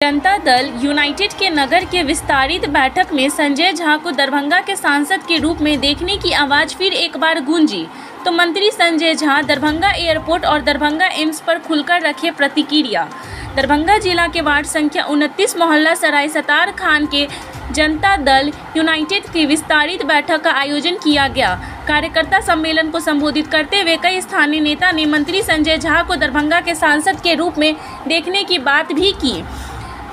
Janata Dal United के नगर के विस्तारित बैठक में संजय झा को दरभंगा के सांसद के रूप में देखने की आवाज़ फिर एक बार गूंजी तो मंत्री संजय झा दरभंगा एयरपोर्ट और दरभंगा एम्स पर खुलकर रखे प्रतिक्रिया। दरभंगा जिला के वार्ड संख्या 29 मोहल्ला सराय सतार खान के जनता दल यूनाइटेड की विस्तारित बैठक का आयोजन किया गया। कार्यकर्ता सम्मेलन को संबोधित करते हुए कई स्थानीय नेता ने मंत्री संजय झा को दरभंगा के सांसद के रूप में देखने की बात भी की।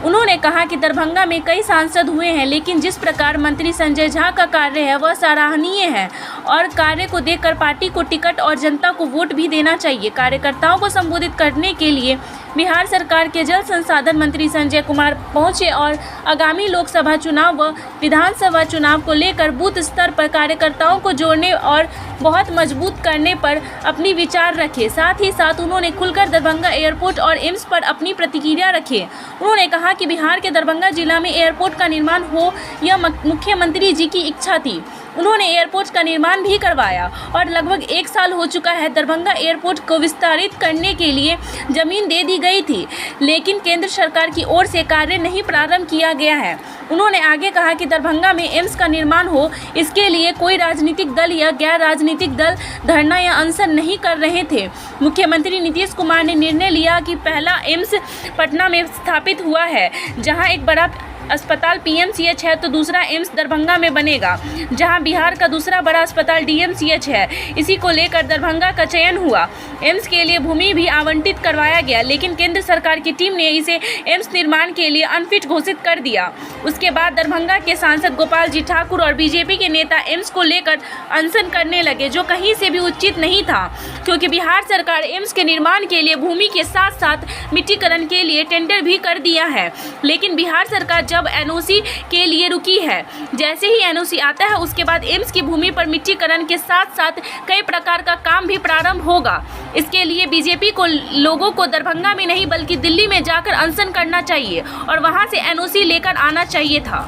उन्होंने कहा कि दरभंगा में कई सांसद हुए हैं, लेकिन जिस प्रकार मंत्री संजय झा का कार्य है वह सराहनीय है और कार्य को देखकर पार्टी को टिकट और जनता को वोट भी देना चाहिए। कार्यकर्ताओं को संबोधित करने के लिए बिहार सरकार के जल संसाधन मंत्री संजय कुमार पहुंचे और आगामी लोकसभा चुनाव व विधानसभा चुनाव को लेकर बूथ स्तर पर कार्यकर्ताओं को जोड़ने और बहुत मजबूत करने पर अपनी विचार रखे। साथ ही साथ उन्होंने खुलकर दरभंगा एयरपोर्ट और एम्स पर अपनी प्रतिक्रिया रखे। उन्होंने कहा कि बिहार के दरभंगा जिला में एयरपोर्ट का निर्माण हो यह मुख्यमंत्री जी की इच्छा थी। उन्होंने एयरपोर्ट का निर्माण भी करवाया और लगभग 1 साल हो चुका है। दरभंगा एयरपोर्ट को विस्तारित करने के लिए जमीन दे दी गई थी, लेकिन केंद्र सरकार की ओर से कार्य नहीं प्रारंभ किया गया है। उन्होंने आगे कहा कि दरभंगा में एम्स का निर्माण हो, इसके लिए कोई राजनीतिक दल या गैर राजनीतिक दल धरना या अनशन नहीं कर रहे थे। मुख्यमंत्री नीतीश कुमार ने निर्णय लिया कि पहला एम्स पटना में स्थापित हुआ है, जहां एक बड़ा अस्पताल पीएमसीएच है तो दूसरा एम्स दरभंगा में बनेगा, जहां बिहार का दूसरा बड़ा अस्पताल डीएमसीएच है। इसी को लेकर दरभंगा का चयन हुआ। एम्स के लिए भूमि भी आवंटित करवाया गया, लेकिन केंद्र सरकार की टीम ने इसे एम्स निर्माण के लिए अनफिट घोषित कर दिया। उसके बाद दरभंगा के सांसद गोपाल जी ठाकुर और बीजेपी के नेता एम्स को लेकर अनशन करने लगे, जो कहीं से भी उचित नहीं था, क्योंकि बिहार सरकार एम्स के निर्माण के लिए भूमि के साथ साथ मिट्टीकरण के लिए टेंडर भी कर दिया है। लेकिन बिहार सरकार जब एनओसी के लिए रुकी है, जैसे ही एनओसी आता है उसके बाद एम्स की भूमि पर मिट्टीकरण के साथ साथ कई प्रकार का काम भी प्रारंभ होगा। इसके लिए बीजेपी को लोगों को दरभंगा में नहीं बल्कि दिल्ली में जाकर अनशन करना चाहिए और वहां से एनओसी लेकर आना चाहिए था।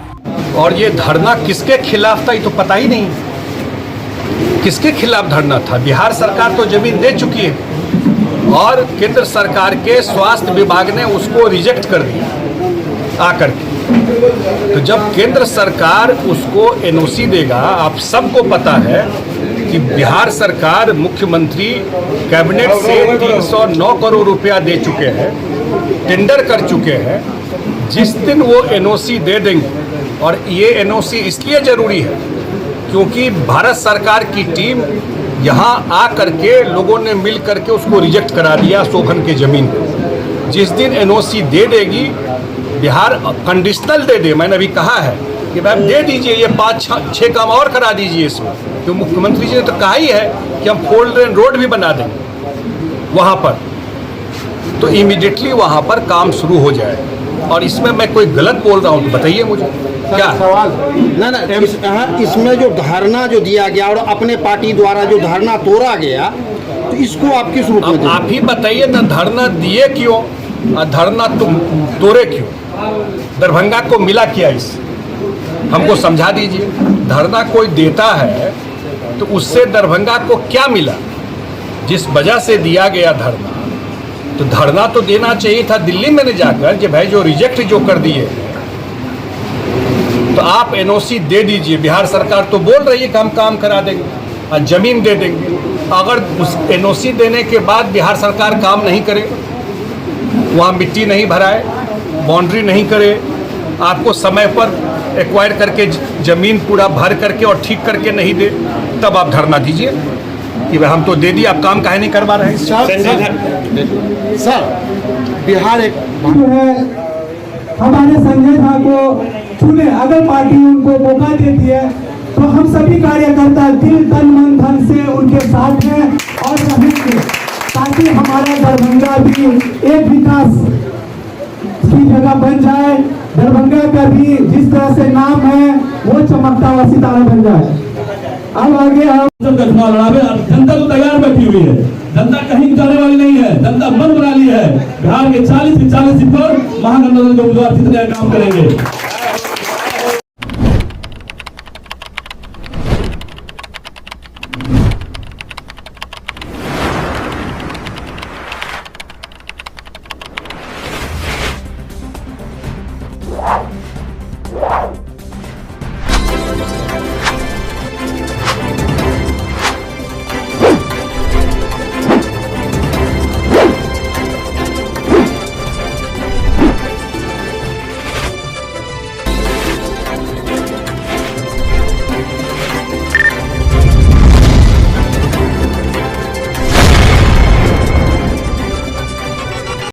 और ये धरना किसके खिलाफ था ये तो पता ही नहीं। किसके खिलाफ धरना था? बिहार सरकार तो जमीन दे चुकी है और केंद्र सरकार के स्वास्थ्य विभाग ने उसको रिजेक्ट कर दिया आकर के। तो जब केंद्र सरकार उसको एनओसी देगा, आप सबको पता है कि बिहार सरकार मुख्यमंत्री कैबिनेट से 309 करोड़ रुपया दे चुके हैं, टेंडर कर चुके हैं। जिस दिन वो एनओसी दे देंगे, और ये एनओसी इसलिए ज़रूरी है क्योंकि भारत सरकार की टीम यहाँ आ करके लोगों ने मिल करके उसको रिजेक्ट करा दिया शोभन के ज़मीन को। जिस दिन एनओसी दे देगी, बिहार कंडीशनल दे दे, मैंने अभी कहा है कि मैम दे दीजिए, ये 5-6 काम और करा दीजिए इसमें, तो मुख्यमंत्री जी ने तो कहा ही है कि हम 4 लेन रोड भी बना देंगे वहाँ पर, तो इमीडिएटली वहाँ पर काम शुरू हो जाए। और इसमें मैं कोई गलत बोल रहा हूँ तो बताइए मुझे क्या सवाल। ना इसमें जो धरना जो दिया गया और अपने पार्टी द्वारा जो धरना तोड़ा गया, तो इसको आप किस रूप में? आप ही बताइए ना, धरना दिए क्यों और धरना तुम तोड़े क्यों? दरभंगा को मिला क्या? इस हमको समझा दीजिए। धरना कोई देता है तो उससे दरभंगा को क्या मिला? जिस वजह से दिया गया धरना, तो धरना तो देना चाहिए था दिल्ली में जाकर कि भाई जो रिजेक्ट जो कर दिए तो आप एनओसी दे दीजिए। बिहार सरकार तो बोल रही है कि हम काम करा देंगे और जमीन दे देंगे। अगर उस एनओसी देने के बाद बिहार सरकार काम नहीं करे, वहाँ मिट्टी नहीं भराए, बाउंड्री नहीं करे, आपको समय पर एक्वायर करके ज़मीन पूरा भर करके और ठीक करके नहीं दे, तब आप धरना दीजिए कि भाई हम तो दे दिए, आप काम काहे नहीं करवा रहे हैं? सर, बिहार एक हमारे संजय झा को चुने, अगर पार्टी उनको मौका देती है तो हम सभी कार्यकर्ता दिल तन मन धन से उनके साथ हैं और रहेंगे, ताकि हमारा दरभंगा भी एक विकास की जगह बन जाए। दरभंगा का भी जिस तरह से नाम है वो चमकता हुआ सितारा बन जाए। अब आगे हम चुनाव लड़ावे, जनता तो तैयार बैठी हुई है, जनता कहीं जाने वाली नहीं है, जनता मन बना ली है। बिहार के 40 से 40 सीट पर महागठबंधन के उम्मीदवार जितने काम करेंगे। है।